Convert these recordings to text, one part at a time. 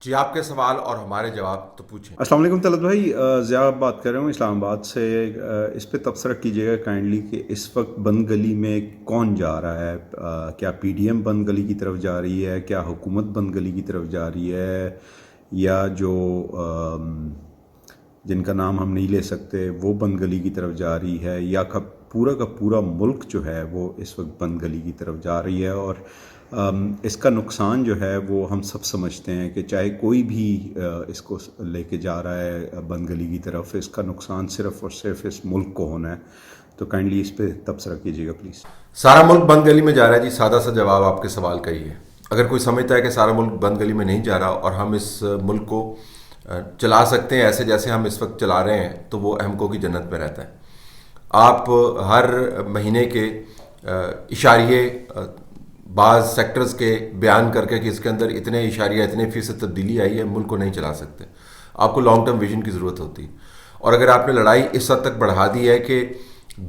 جی آپ کے سوال اور ہمارے جواب تو پوچھیں۔ السلام علیکم طلعت بھائی، ضیاء بات کر رہا ہوں اسلام آباد سے۔ اس پہ تبصرہ کیجیے گا کائنڈلی کہ اس وقت بند گلی میں کون جا رہا ہے؟ کیا پی ڈی ایم بند گلی کی طرف جا رہی ہے؟ کیا حکومت بند گلی کی طرف جا رہی ہے؟ یا جو جن کا نام ہم نہیں لے سکتے وہ بند گلی کی طرف جا رہی ہے؟ یا پورا کا پورا ملک جو ہے وہ اس وقت بند گلی کی طرف جا رہی ہے؟ اور اس کا نقصان جو ہے وہ ہم سب سمجھتے ہیں کہ چاہے کوئی بھی اس کو لے کے جا رہا ہے بند گلی کی طرف، اس کا نقصان صرف اور صرف اس ملک کو ہونا ہے۔ تو کائنڈلی اس پہ تبصرہ کیجیے گا پلیز۔ سارا ملک بند گلی میں جا رہا ہے جی، سادہ سا جواب آپ کے سوال کا ہی ہے۔ اگر کوئی سمجھتا ہے کہ سارا ملک بند گلی میں نہیں جا رہا اور ہم اس ملک کو چلا سکتے ہیں ایسے جیسے ہم اس وقت چلا رہے ہیں تو وہ احمقوں کی جنت میں رہتا ہے۔ آپ ہر مہینے کے اشاریے بعض سیکٹرز کے بیان کر کے کہ اس کے اندر اتنے اشاریہ اتنے فیصد تبدیلی آئی ہے، ملک کو نہیں چلا سکتے۔ آپ کو لانگ ٹرم ویژن کی ضرورت ہوتی ہے، اور اگر آپ نے لڑائی اس حد تک بڑھا دی ہے کہ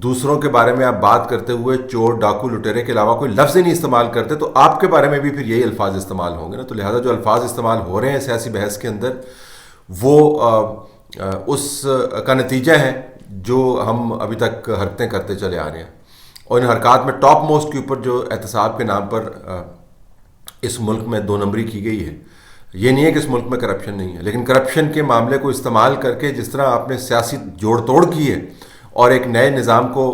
دوسروں کے بارے میں آپ بات کرتے ہوئے چور ڈاکو لٹیرے کے علاوہ کوئی لفظ ہی نہیں استعمال کرتے، تو آپ کے بارے میں بھی پھر یہی الفاظ استعمال ہوں گے نا۔ تو لہٰذا جو الفاظ استعمال ہو رہے ہیں سیاسی بحث کے اندر وہ اس کا نتیجہ ہے جو ہم ابھی تک حرکتیں کرتے چلے آ رہے ہیں، اور ان حرکات میں ٹاپ موسٹ کے اوپر جو احتساب کے نام پر اس ملک میں دو نمبری کی گئی ہے۔ یہ نہیں ہے کہ اس ملک میں کرپشن نہیں ہے، لیکن کرپشن کے معاملے کو استعمال کر کے جس طرح آپ نے سیاسی جوڑ توڑ کی ہے اور ایک نئے نظام کو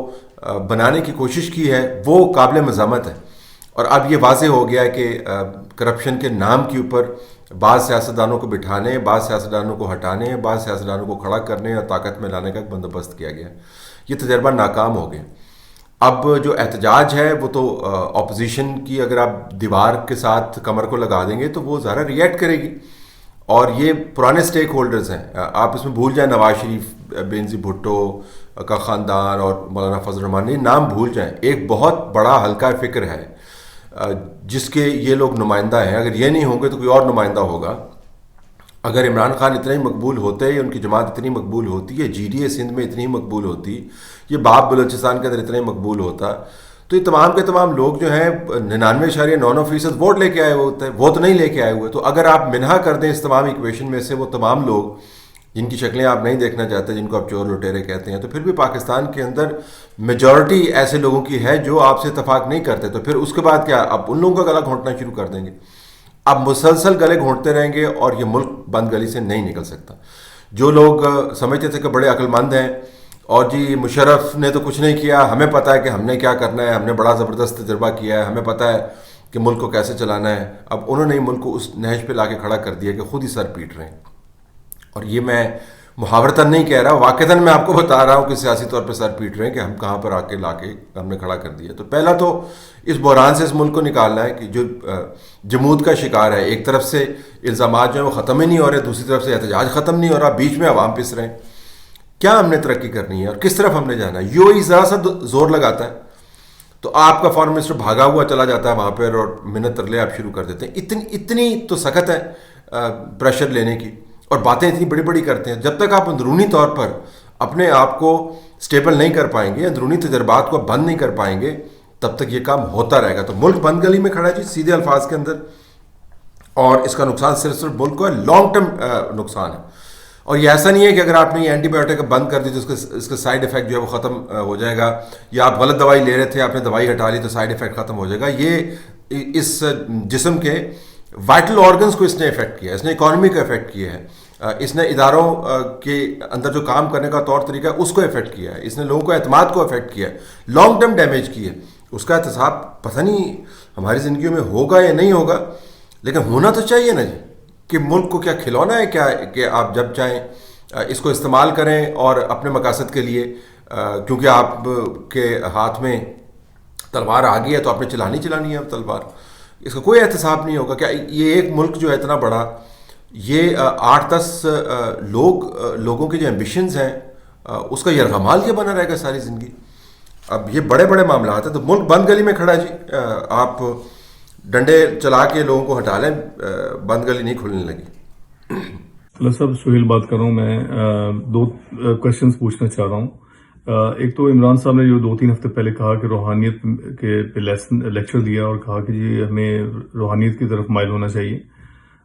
بنانے کی کوشش کی ہے، وہ قابل مذمت ہے۔ اور اب یہ واضح ہو گیا ہے کہ کرپشن کے نام کے اوپر بعض سیاستدانوں کو بٹھانے، بعض سیاستدانوں کو ہٹانے، بعض سیاستدانوں کو کھڑا کرنے اور طاقت میں لانے کا ایک بندوبست کیا گیا ہے۔ یہ تجربہ ناکام ہو گیا۔ اب جو احتجاج ہے وہ تو اپوزیشن کی اگر آپ دیوار کے ساتھ کمر کو لگا دیں گے تو وہ ذرا ریئیکٹ کرے گی، اور یہ پرانے سٹیک ہولڈرز ہیں۔ آپ اس میں بھول جائیں نواز شریف، بینظیر بھٹو کا خاندان اور مولانا فضل الرحمان، یہ نام بھول جائیں۔ ایک بہت بڑا حلقہ فکر ہے جس کے یہ لوگ نمائندہ ہیں۔ اگر یہ نہیں ہوں گے تو کوئی اور نمائندہ ہوگا۔ اگر عمران خان اتنے ہی مقبول ہوتے، یا ان کی جماعت اتنی مقبول ہوتی، یا جی ڈی اے سندھ میں اتنی مقبول ہوتی، یہ باب بلوچستان کے اندر اتنا ہی مقبول ہوتا، تو یہ تمام کے تمام لوگ جو ہیں 99.99% ووٹ لے کے آئے ہوتے ہیں۔ وہ تو نہیں لے کے آئے ہوئے۔ تو اگر آپ منہا کر دیں اس تمام ایکویشن میں سے وہ تمام لوگ جن کی شکلیں آپ نہیں دیکھنا چاہتے، جن کو آپ چور لٹیرے کہتے ہیں، تو پھر بھی پاکستان کے اندر میجورٹی ایسے لوگوں کی ہے جو آپ سے اتفاق نہیں کرتے۔ تو پھر اس کے بعد کیا؟ اب ان لوگوں کا گلا گھونٹنا شروع کر دیں گے۔ اب مسلسل گلے گھونٹتے رہیں گے اور یہ ملک بند گلی سے نہیں نکل سکتا۔ جو لوگ سمجھتے تھے کہ بڑے عقل مند ہیں اور جی مشرف نے تو کچھ نہیں کیا، ہمیں پتہ ہے کہ ہم نے کیا کرنا ہے، ہم نے بڑا زبردست تجربہ کیا ہے، ہمیں پتہ ہے کہ ملک کو کیسے چلانا ہے، اب انہوں نے ملک کو اس نہج پہ لا کے کھڑا کر دیا کہ خود ہی سر پیٹ رہے ہیں۔ اور یہ میں محاورتاً نہیں کہہ رہا، واقعتاً میں آپ کو بتا رہا ہوں کہ سیاسی طور پہ سر پیٹ رہے ہیں کہ ہم کہاں پر آ کے لا کے ہم نے کھڑا کر دیا۔ تو پہلا تو اس بحران سے اس ملک کو نکالنا ہے کہ جو جمود کا شکار ہے، ایک طرف سے الزامات جو ہیں وہ ختم ہی نہیں ہو رہے، دوسری طرف سے احتجاج ختم نہیں ہو رہا، بیچ میں عوام پس رہے ہیں۔ کیا ہم نے ترقی کرنی ہے اور کس طرف ہم نے جانا ہے؟ یو ہی ذرا سا زور لگاتا ہے تو آپ کا فارن منسٹر بھاگا ہوا چلا جاتا ہے وہاں پر اور منت ترلے آپ شروع کر دیتے ہیں۔ اتنی تو سخت ہے پریشر لینے کی، اور باتیں اتنی بڑی بڑی کرتے ہیں۔ جب تک آپ اندرونی طور پر اپنے آپ کو سٹیبل نہیں کر پائیں گے، اندرونی تجربات کو بند نہیں کر پائیں گے، تب تک یہ کام ہوتا رہے گا۔ تو ملک بند گلی میں کھڑا ہے جی، سیدھے الفاظ کے اندر، اور اس کا نقصان صرف ملک کو ہے، لانگ ٹرم نقصان ہے۔ اور یہ ایسا نہیں ہے کہ اگر آپ نے یہ اینٹی بایوٹک بند کر دی تو اس کا سائیڈ ایفیکٹ جو ہے وہ ختم ہو جائے گا، یا آپ غلط دوائی لے رہے تھے، آپ نے دوائی ہٹا لی تو سائیڈ ایفیکٹ ختم ہو جائے گا۔ یہ اس جسم کے وائٹل آرگنز کو اس نے افیکٹ کیا ہے، اس نے اکانومی کو افیکٹ کیا ہے، اس نے اداروں کے اندر جو کام کرنے کا طور طریقہ ہے اس کو افیکٹ کیا ہے، اس نے لوگوں کو اعتماد کو افیکٹ کیا ہے، لانگ ٹرم ڈیمیج کی ہے۔ اس کا احتساب پتہ نہیں ہماری زندگیوں میں ہوگا یا نہیں ہوگا، لیکن ہونا تو چاہیے نا جی، کہ ملک کو کیا کھلونا ہے کیا کہ آپ جب چاہیں اس کو استعمال کریں اور اپنے مقاصد کے لیے، کیونکہ آپ کے ہاتھ میں تلوار آ گئی ہے تو آپ نے چلانی ہے تلوار۔ اس کا کوئی احتساب نہیں ہوگا۔ کیا یہ ایک ملک جو ہے اتنا بڑا، یہ 8-10 لوگوں کے جو ایمبیشنز ہیں اس کا یرغمال کیا بنا رہے گا ساری زندگی؟ اب یہ بڑے بڑے معاملات ہیں۔ تو ملک بند گلی میں کھڑا ہے جی، آپ ڈنڈے چلا کے لوگوں کو ہٹا لیں، بند گلی نہیں کھلنے لگی۔ اللہ صاحب، سہیل بات کر رہا ہوں میں۔ دو کوشچنز پوچھنا چاہ رہا ہوں۔ ایک تو عمران صاحب نے جو 2-3 ہفتے پہلے کہا کہ روحانیت کے پہ لیکچر دیا اور کہا کہ جی ہمیں روحانیت کی طرف مائل ہونا چاہیے،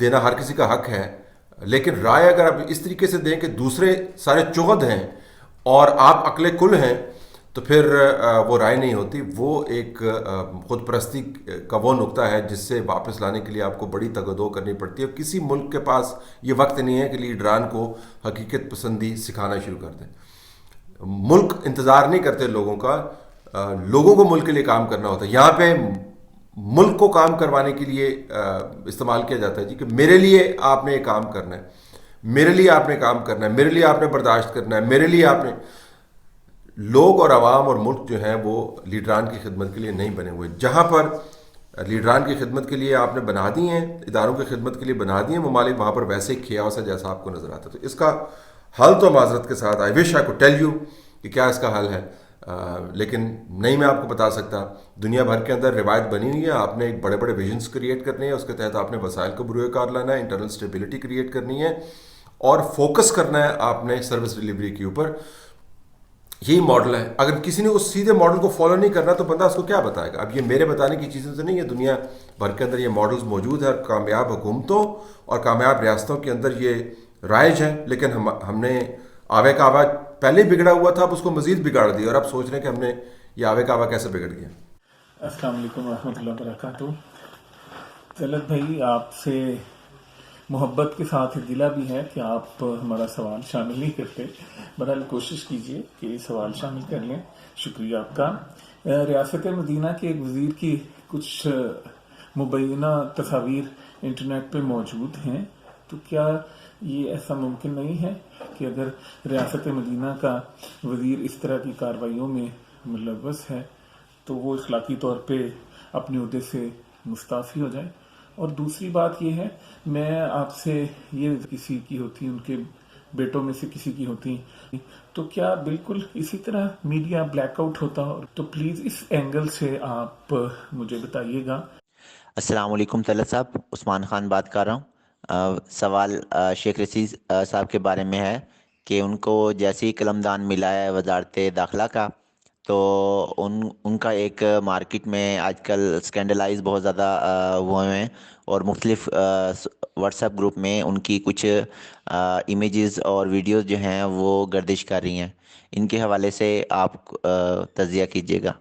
دینا ہر کسی کا حق ہے، لیکن رائے اگر آپ اس طریقے سے دیں کہ دوسرے سارے چغد ہیں اور آپ عقل کل ہیں تو پھر وہ رائے نہیں ہوتی. وہ ایک خود پرستی کا وہ نقطہ ہے جس سے واپس لانے کے لیے آپ کو بڑی تگدو کرنی پڑتی ہے. کسی ملک کے پاس یہ وقت نہیں ہے کہ لیڈران کو حقیقت پسندی سکھانا شروع کر دیں. ملک انتظار نہیں کرتے لوگوں کا، لوگوں کو ملک کے لیے کام کرنا ہوتا ہے. یہاں پہ ملک کو کام کروانے کے لیے استعمال کیا جاتا ہے جی کہ میرے لیے آپ نے یہ کام کرنا ہے، میرے لیے آپ نے کام کرنا ہے، میرے لیے آپ نے برداشت کرنا ہے، میرے لیے آپ نے. لوگ اور عوام اور ملک جو ہیں وہ لیڈران کی خدمت کے لیے نہیں بنے ہوئے. جہاں پر لیڈران کی خدمت کے لیے آپ نے بنا دی ہیں، اداروں کی خدمت کے لیے بنا دی ہیں ممالک، وہاں پر ویسے ہی کھیاؤس ہے جیسا آپ کو نظر آتا ہے. تو اس کا حل تو معذرت کے ساتھ آئی وش آئی کو ٹیل یو کہ کیا اس کا حل ہے، لیکن نہیں میں آپ کو بتا سکتا. دنیا بھر کے اندر روایت بنی ہوئی ہے، آپ نے ایک بڑے بڑے ویژنس کریٹ کرنے ہیں، اس کے تحت آپ نے وسائل کو بروئے کار لانا ہے، انٹرنل اسٹیبلٹی کریٹ کرنی ہے اور فوکس کرنا ہے آپ نے سروس ڈلیوری کے اوپر. یہی ماڈل ہے. اگر کسی نے اس سیدھے ماڈل کو فالو نہیں کرنا تو بندہ اس کو کیا بتائے گا؟ اب یہ میرے بتانے کی چیزیں تو نہیں ہے، دنیا بھر کے اندر یہ ماڈلز موجود ہے، کامیاب حکومتوں اور کامیاب ریاستوں کے اندر یہ رائج ہیں. لیکن ہم نے آوے کا آوا پہلے بگڑا ہوا تھا، اب اس کو مزید بگاڑ دیا اور اب سوچ رہے ہیں کہ ہم نے یہ آوے کا آوا کیسے بگڑ گیا. السلام علیکم ورحمۃ اللہ وبرکاتہ. طلعت بھائی، آپ سے محبت کے ساتھ دلا بھی ہے کہ آپ ہمارا سوال شامل نہیں کرتے. بہرحال کوشش کیجئے کہ سوال شامل کر لیں. شکریہ آپ کا. ریاست مدینہ کے ایک وزیر کی کچھ مبینہ تصاویر انٹرنیٹ پہ موجود ہیں، تو کیا یہ ایسا ممکن نہیں ہے کہ اگر ریاست مدینہ کا وزیر اس طرح کی کارروائیوں میں ملوث ہے تو وہ اخلاقی طور پہ اپنے عہدے سے مستعفی ہو جائے؟ اور دوسری بات یہ ہے، میں آپ سے یہ کسی کی ہوتی ان کے بیٹوں میں سے کسی کی ہوتی تو کیا بالکل اسی طرح میڈیا بلیک آؤٹ ہوتا؟ تو پلیز اس اینگل سے آپ مجھے بتائیے گا. السلام علیکم طلعت صاحب، عثمان خان بات کر رہا ہوں. سوال شیخ رشید صاحب کے بارے میں ہے کہ ان کو جیسے ہی قلمدان ملا ہے وزارت داخلہ کا، تو ان کا ایک مارکیٹ میں آج کل اسکینڈلائز بہت زیادہ ہوئے ہیں اور مختلف واٹس ایپ گروپ میں ان کی کچھ امیجز اور ویڈیوز جو ہیں وہ گردش کر رہی ہیں. ان کے حوالے سے آپ تجزیہ کیجیے گا.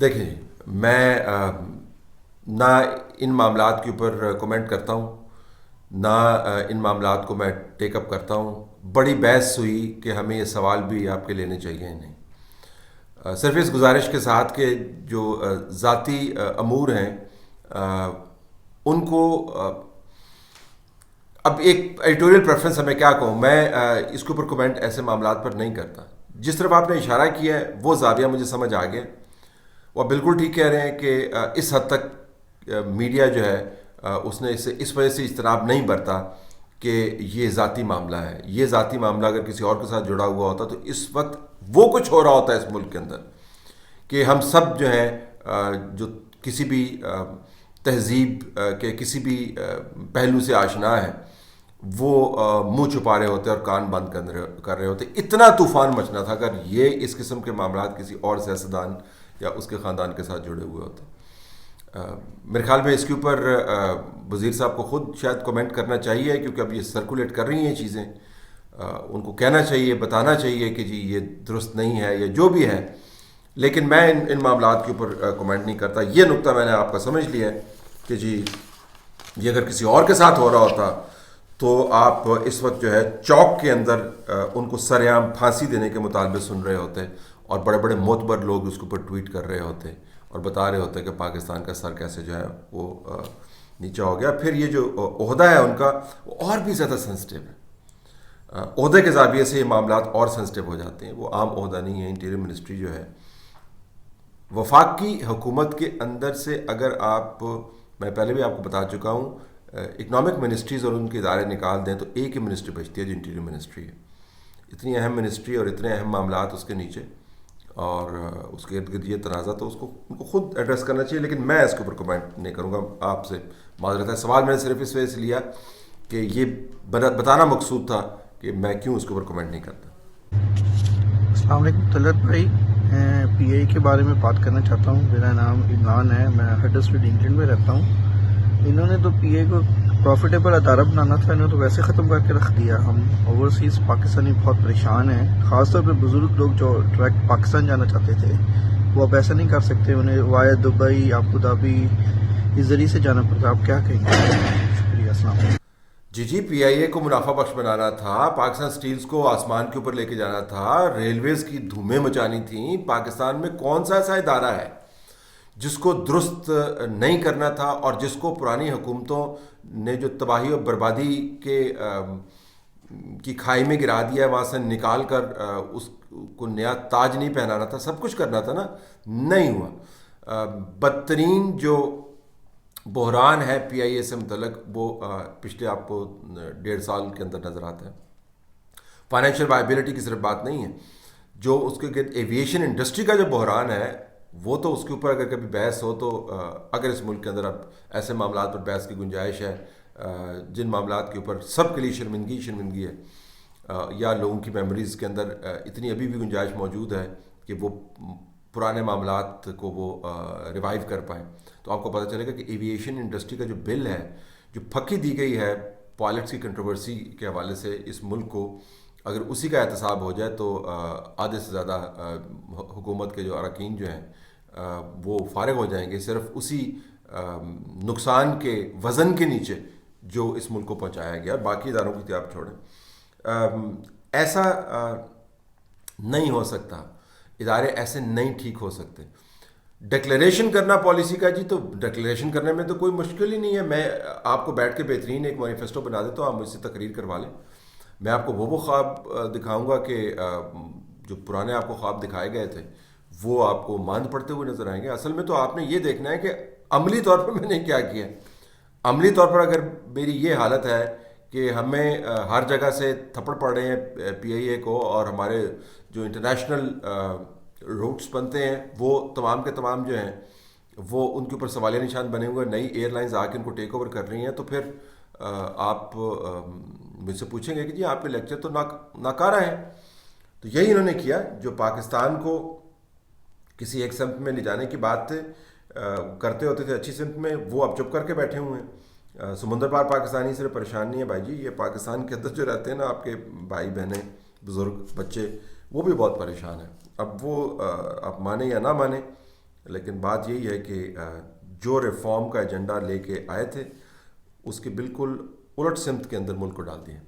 دیکھیں، میں نہ ان معاملات کے اوپر کومنٹ کرتا ہوں، نہ ان معاملات کو میں ٹیک اپ کرتا ہوں. بڑی بحث ہوئی کہ ہمیں یہ سوال بھی آپ کے لینے چاہیے نہیں. صرف اس گزارش کے ساتھ کہ جو ذاتی امور ہیں ان کو اب ایک ایڈیٹوریل پریفرنس ہمیں کیا کہوں، میں اس کے اوپر کومنٹ ایسے معاملات پر نہیں کرتا. جس طرف آپ نے اشارہ کیا ہے وہ زاویہ مجھے سمجھ آ گیا. وہ بالکل ٹھیک کہہ رہے ہیں کہ اس حد تک میڈیا جو ہے اس نے اس وجہ سے اجتناب نہیں برتا کہ یہ ذاتی معاملہ ہے. یہ ذاتی معاملہ اگر کسی اور کے ساتھ جڑا ہوا ہوتا تو اس وقت وہ کچھ ہو رہا ہوتا ہے اس ملک کے اندر کہ ہم سب جو ہیں جو کسی بھی تہذیب کے کسی بھی پہلو سے آشنا ہیں وہ منہ چھپا رہے ہوتے اور کان بند کر رہے ہوتے. اتنا طوفان مچنا تھا اگر یہ اس قسم کے معاملات کسی اور سیاستدان یا اس کے خاندان کے ساتھ جڑے ہوئے ہوتے. میرے خیال میں اس کے اوپر وزیر صاحب کو خود شاید کومنٹ کرنا چاہیے، کیونکہ اب یہ سرکولیٹ کر رہی ہیں چیزیں. ان کو کہنا چاہیے، بتانا چاہیے کہ جی یہ درست نہیں ہے یا جو بھی ہے. لیکن میں ان معاملات کے اوپر کومنٹ نہیں کرتا. یہ نقطہ میں نے آپ کا سمجھ لیا ہے کہ جی یہ اگر کسی اور کے ساتھ ہو رہا ہوتا تو آپ اس وقت جو ہے چوک کے اندر ان کو سر عام پھانسی دینے کے مطالبے سن رہے ہوتے اور بڑے بڑے معتبر لوگ اس کے اوپر ٹویٹ کر رہے ہوتے اور بتا رہے ہوتے کہ پاکستان کا سر کیسے جو ہے وہ نیچا ہو گیا. پھر یہ جو عہدہ ہے ان کا وہ اور بھی زیادہ سینسٹیو ہے. عہدے کے زاویے سے یہ معاملات اور سینسٹیو ہو جاتے ہیں. وہ عام عہدہ نہیں ہے. انٹیریئر منسٹری جو ہے وفاقی حکومت کے اندر سے، اگر آپ، میں پہلے بھی آپ کو بتا چکا ہوں، اکنامک منسٹریز اور ان کے ادارے نکال دیں تو ایک ہی منسٹری بچتی ہے جو انٹیریئر منسٹری ہے. اتنی اہم منسٹری اور اتنے اہم معاملات اس کے نیچے اور اس کے ارد گرد یہ تنازع، تو ان کو خود ایڈریس کرنا چاہیے. لیکن میں اس کے اوپر کمنٹ نہیں کروں گا. آپ سے معذرت ہے. سوال میں نے صرف اس وجہ سے لیا کہ یہ بتانا مقصود تھا کہ میں کیوں اس کے اوپر کمنٹ نہیں کرتا. السلام علیکم طلعت بھائی. میں پی آئی کے بارے میں بات کرنا چاہتا ہوں. میرا نام عمران ہے, میں ہڈرسفیلڈ انگلینڈ میں رہتا ہوں. انہوں نے تو پی آئی کو پروفیٹیبل ادارہ بنانا تھا, انہوں نے تو ویسے ختم کر کے رکھ دیا. ہم اوورسیز پاکستانی بہت پریشان ہیں, خاص طور پہ بزرگ لوگ جو ڈائریکٹ پاکستان جانا چاہتے تھے وہ اب ایسا نہیں کر سکتے, انہیں وایا دبئی, ابو دھابی اس ذریعے سے جانا پڑتا. آپ کیا کہیں گے؟ شکریہ, السلام علیکم. جی پی آئی اے کو منافع بخش بنانا تھا, پاکستان سٹیلز کو آسمان کے اوپر لے کے جانا تھا, ریلویز کی دھومیں مچانی تھیں. پاکستان میں کون سا ایسا ادارہ ہے جس کو درست نہیں کرنا تھا اور جس کو پرانی حکومتوں نے جو تباہی اور بربادی کی کھائی میں گرا دیا ہے وہاں سے نکال کر اس کو نیا تاج نہیں پہنانا تھا؟ سب کچھ کرنا تھا نا, نہیں ہوا. بدترین جو بحران ہے پی آئی اے سے متعلق وہ پچھلے آپ کو 1.5 سال کے اندر نظر آتا ہے. فائنینشیل وائبلٹی کی صرف بات نہیں ہے, جو اس کے ایویشن انڈسٹری کا جو بحران ہے وہ تو اس کے اوپر اگر کبھی بحث ہو تو اگر اس ملک کے اندر اب ایسے معاملات پر بحث کی گنجائش ہے جن معاملات کے اوپر سب کے لیے شرمندگی ہے, یا لوگوں کی میموریز کے اندر اتنی ابھی بھی گنجائش موجود ہے کہ وہ پرانے معاملات کو وہ ریوائیو کر پائیں, تو آپ کو پتہ چلے گا کہ ایویشن انڈسٹری کا جو بل ہے, جو پھکی دی گئی ہے پائلٹس کی کنٹروورسی کے حوالے سے اس ملک کو, اگر اسی کا احتساب ہو جائے تو آدھے سے زیادہ حکومت کے جو اراکین جو ہیں وہ فارغ ہو جائیں گے صرف اسی نقصان کے وزن کے نیچے جو اس ملک کو پہنچایا گیا. باقی اداروں کی تو آپ چھوڑیں, ایسا نہیں ہو سکتا, ادارے ایسے نہیں ٹھیک ہو سکتے. ڈکلیریشن کرنا پالیسی کا, جی تو ڈکلیریشن کرنے میں تو کوئی مشکل ہی نہیں ہے. میں آپ کو بیٹھ کے بہترین ایک مینیفیسٹو بنا دیتا ہوں, آپ مجھ سے تقریر کروا لیں, میں آپ کو وہ خواب دکھاؤں گا کہ جو پرانے آپ کو خواب دکھائے گئے تھے وہ آپ کو ماند پڑتے ہوئے نظر آئیں گے. اصل میں تو آپ نے یہ دیکھنا ہے کہ عملی طور پر میں نے کیا کیا. عملی طور پر اگر میری یہ حالت ہے کہ ہمیں ہر جگہ سے تھپڑ پڑ رہے ہیں پی آئی اے کو, اور ہمارے جو انٹرنیشنل روٹس بنتے ہیں وہ تمام کے تمام جو ہیں وہ ان کے اوپر سوالیہ نشان بنے ہوئے, نئی ایئر لائنز آ کے ان کو ٹیک اوور کر رہی ہیں, تو پھر آپ مجھ سے پوچھیں گے کہ جی آپ کے لیکچر تو ناکارہ ہیں. تو یہی انہوں نے کیا جو پاکستان کو کسی ایک سمت میں لے جانے کی بات تھے, کرتے ہوتے تھے اچھی سمت میں, وہ اب چپ کر کے بیٹھے ہوئے ہیں. سمندر پار پاکستانی صرف پریشان نہیں ہے بھائی جی, یہ پاکستان کے اندر جو رہتے ہیں نا آپ کے بھائی بہنیں, بزرگ, بچے, وہ بھی بہت پریشان ہیں. اب وہ آپ مانیں یا نہ مانیں, لیکن بات یہی ہے کہ جو ریفارم کا ایجنڈا لے کے آئے تھے اس کے بالکل الٹ سمت کے اندر ملک کو ڈال دیا.